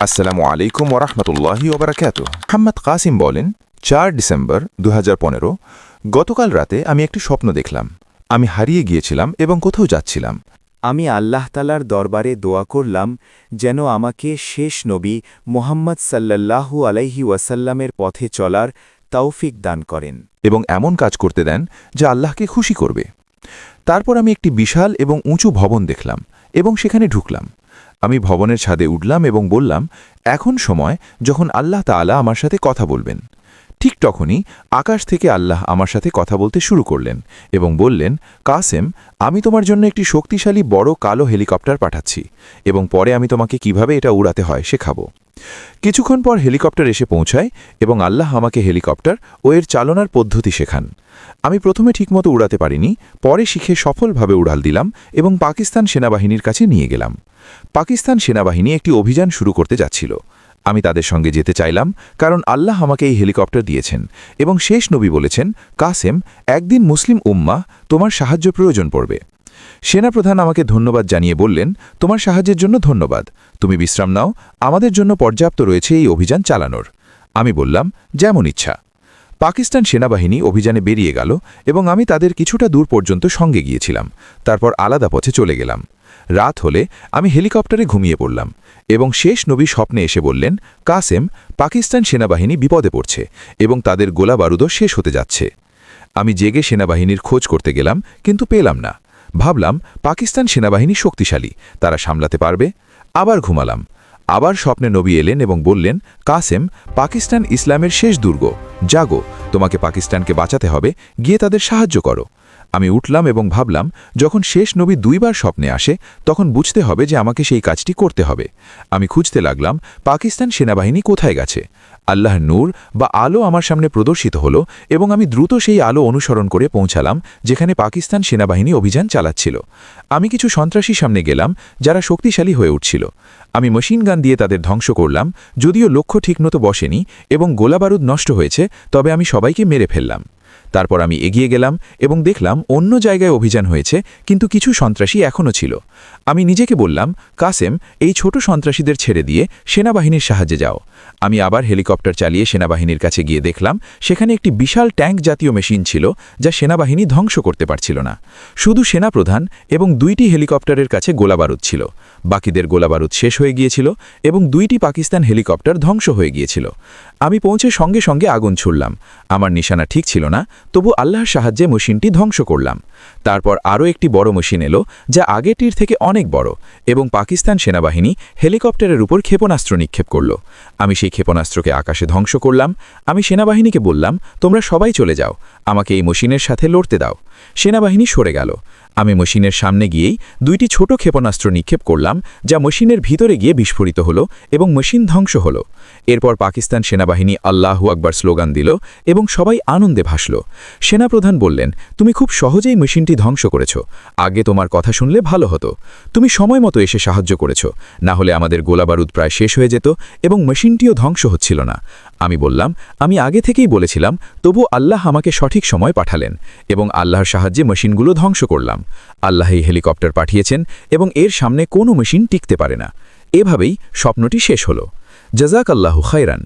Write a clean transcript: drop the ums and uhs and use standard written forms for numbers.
আসসালামু আলাইকুম ওরহমতুল্লাহি ওবরাকাতুহ। মোহাম্মদ কাসিম বলেন, 4 ডিসেম্বর 2015 গতকাল রাতে আমি একটি স্বপ্ন দেখলাম। আমি হারিয়ে গিয়েছিলাম এবং কোথাও যাচ্ছিলাম। আমি আল্লাহ তালার দরবারে দোয়া করলাম যেন আমাকে শেষ নবী মোহাম্মদ সাল্লাল্লাহু আলাইহি ওয়াসাল্লামের পথে চলার তৌফিক দান করেন। এবং এমন কাজ করতে দেন যা আল্লাহকে খুশি করবে। তারপর আমি একটি বিশাল এবং উঁচু ভবন দেখলাম এবং সেখানে ঢুকলাম। আমি ভবনের ছাদে উঠলাম এবং বললাম, এখন সময় যখন আল্লাহ তাআলা আমার সাথে কথা বলবেন। ঠিক তখনই আকাশ থেকে আল্লাহ আমার সাথে কথা বলতে শুরু করলেন এবং বললেন, কাসেম, আমি তোমার জন্য একটি শক্তিশালী বড় কালো হেলিকপ্টার পাঠাচ্ছি এবং পরে আমি তোমাকে কিভাবে এটা উড়াতে হয় শেখাবো। কিছুক্ষণ পর হেলিকপ্টার এসে পৌঁছায় এবং আল্লাহ আমাকে হেলিকপ্টার ও এর চালনার পদ্ধতি শেখান। আমি প্রথমে ঠিকমতো উড়াতে পারিনি, পরে শিখে সফলভাবে উড়াল দিলাম এবং পাকিস্তান সেনাবাহিনীর কাছে নিয়ে গেলাম। পাকিস্তান সেনাবাহিনী একটি অভিযান শুরু করতে যাচ্ছিল। আমি তাদের সঙ্গে যেতে চাইলাম, কারণ আল্লাহ আমাকে এই হেলিকপ্টার দিয়েছেন এবং শেষ নবী বলেছেন, কাসেম, একদিন মুসলিম উম্মাহ তোমার সাহায্য প্রয়োজন পড়বে। সেনাপ্রধান আমাকে ধন্যবাদ জানিয়ে বললেন, তোমার সাহায্যের জন্য ধন্যবাদ, তুমি বিশ্রাম নাও, আমাদের জন্য পর্যাপ্ত রয়েছে এই অভিযান চালানোর। আমি বললাম, যেমন ইচ্ছা। পাকিস্তান সেনাবাহিনী অভিযানে বেরিয়ে গেল এবং আমি তাদের কিছুটা দূর পর্যন্ত সঙ্গে গিয়েছিলাম। তারপর আলাদা পথে চলে গেলাম। রাত হলে আমি হেলিকপ্টারে ঘুমিয়ে পড়লাম এবং শেষ নবী স্বপ্নে এসে বললেন, কাসেম, পাকিস্তান সেনাবাহিনী বিপদে পড়ছে এবং তাদের গোলা বারুদও শেষ হতে যাচ্ছে। আমি জেগে সেনাবাহিনীর খোঁজ করতে গেলাম, কিন্তু পেলাম না। ভাবলাম, পাকিস্তান সেনাবাহিনী শক্তিশালী, তারা সামলাতে পারবে। আবার ঘুমালাম। আবার স্বপ্নে নবী এলেন এবং বললেন, কাসেম, পাকিস্তান ইসলামের শেষ দুর্গ, জাগো, তোমাকে পাকিস্তানকে বাঁচাতে হবে, গিয়ে তাদের সাহায্য করো। আমি উঠলাম এবং ভাবলাম, যখন শেষ নবী 2 বার স্বপ্নে আসে তখন বুঝতে হবে যে আমাকে সেই কাজটি করতে হবে। আমি খুঁজতে লাগলাম পাকিস্তান সেনাবাহিনী কোথায় গেছে। আল্লাহর নূর বা আলো আমার সামনে প্রদর্শিত হলো এবং আমি দ্রুত সেই আলো অনুসরণ করে পৌঁছালাম যেখানে পাকিস্তান সেনাবাহিনী অভিযান চালাচ্ছিল। আমি কিছু সন্ত্রাসীর সামনে গেলাম যারা শক্তিশালী হয়ে উঠছিল। আমি মেশিন গান দিয়ে তাদের ধ্বংস করলাম, যদিও লক্ষ্য ঠিকমতো বসেনি এবং গোলাবারুদ নষ্ট হয়েছে, তবে আমি সবাইকে মেরে ফেললাম। তারপর আমি এগিয়ে গেলাম এবং দেখলাম অন্য জায়গায় অভিযান হয়েছে, কিন্তু কিছু সন্ত্রাসী এখনও ছিল। আমি নিজেকে বললাম, কাসেম, এই ছোট সন্ত্রাসীদের ছেড়ে দিয়ে সেনাবাহিনীর সাহায্যে যাও। আমি আবার হেলিকপ্টার চালিয়ে সেনাবাহিনীর কাছে গিয়ে দেখলাম সেখানে একটি বিশাল ট্যাঙ্ক জাতীয় মেশিন ছিল যা সেনাবাহিনী ধ্বংস করতে পারছিল না। শুধু সেনাপ্রধান এবং 2টি হেলিকপ্টারের কাছে গোলাবারুদ ছিল। বাকিদের গোলাবারুদ শেষ হয়ে গিয়েছিল এবং 2টি পাকিস্তান হেলিকপ্টার ধ্বংস হয়ে গিয়েছিল। আমি পৌঁছে সঙ্গে সঙ্গে আগুন ছুড়লাম। আমার নিশানা ঠিক ছিল না, তবু আল্লাহর সাহায্যে মেশিনটি ধ্বংস করলাম। তারপর আরও একটি বড় মেশিন এলো যা আগেরটির থেকে অনেক বড় এবং পাকিস্তান সেনাবাহিনী হেলিকপ্টারের উপর ক্ষেপণাস্ত্র নিক্ষেপ করল। আমি সেই ক্ষেপণাস্ত্রকে আকাশে ধ্বংস করলাম। আমি সেনাবাহিনীকে বললাম, তোমরা সবাই চলে যাও, আমাকে এই মেশিনের সাথে লড়তে দাও। সেনাবাহিনী সরে গেল। আমি মেশিনের সামনে গিয়েই 2টি ছোট ক্ষেপণাস্ত্র নিক্ষেপ করলাম যা মেশিনের ভিতরে গিয়ে বিস্ফোরিত হলো এবং মেশিন ধ্বংস হলো। এরপর পাকিস্তান সেনাবাহিনী আল্লাহু আকবার স্লোগান দিল এবং সবাই আনন্দে ভাসল। সেনাপ্রধান বললেন, তুমি খুব সহজেই মেশিনটি ধ্বংস করেছ, আগে তোমার কথা শুনলে ভালো হতো। তুমি সময় মতো এসে সাহায্য করেছ, না হলে আমাদের গোলাবারুদ প্রায় শেষ হয়ে যেত এবং মেশিনটিও ধ্বংস হচ্ছিল না। আমি বললাম, আমি আগে থেকেই বলেছিলাম, তবু আল্লাহ আমাকে সঠিক সময় পাঠালেন এবং আল্লাহর সাহায্যে মেশিনগুলো ধ্বংস করলাম। আল্লাহ এই হেলিকপ্টার পাঠিয়েছেন এবং এর সামনে কোনো মেশিন টিকতে পারে না। এভাবেই স্বপ্নটি শেষ হল। জাযাকাল্লাহু খায়রান।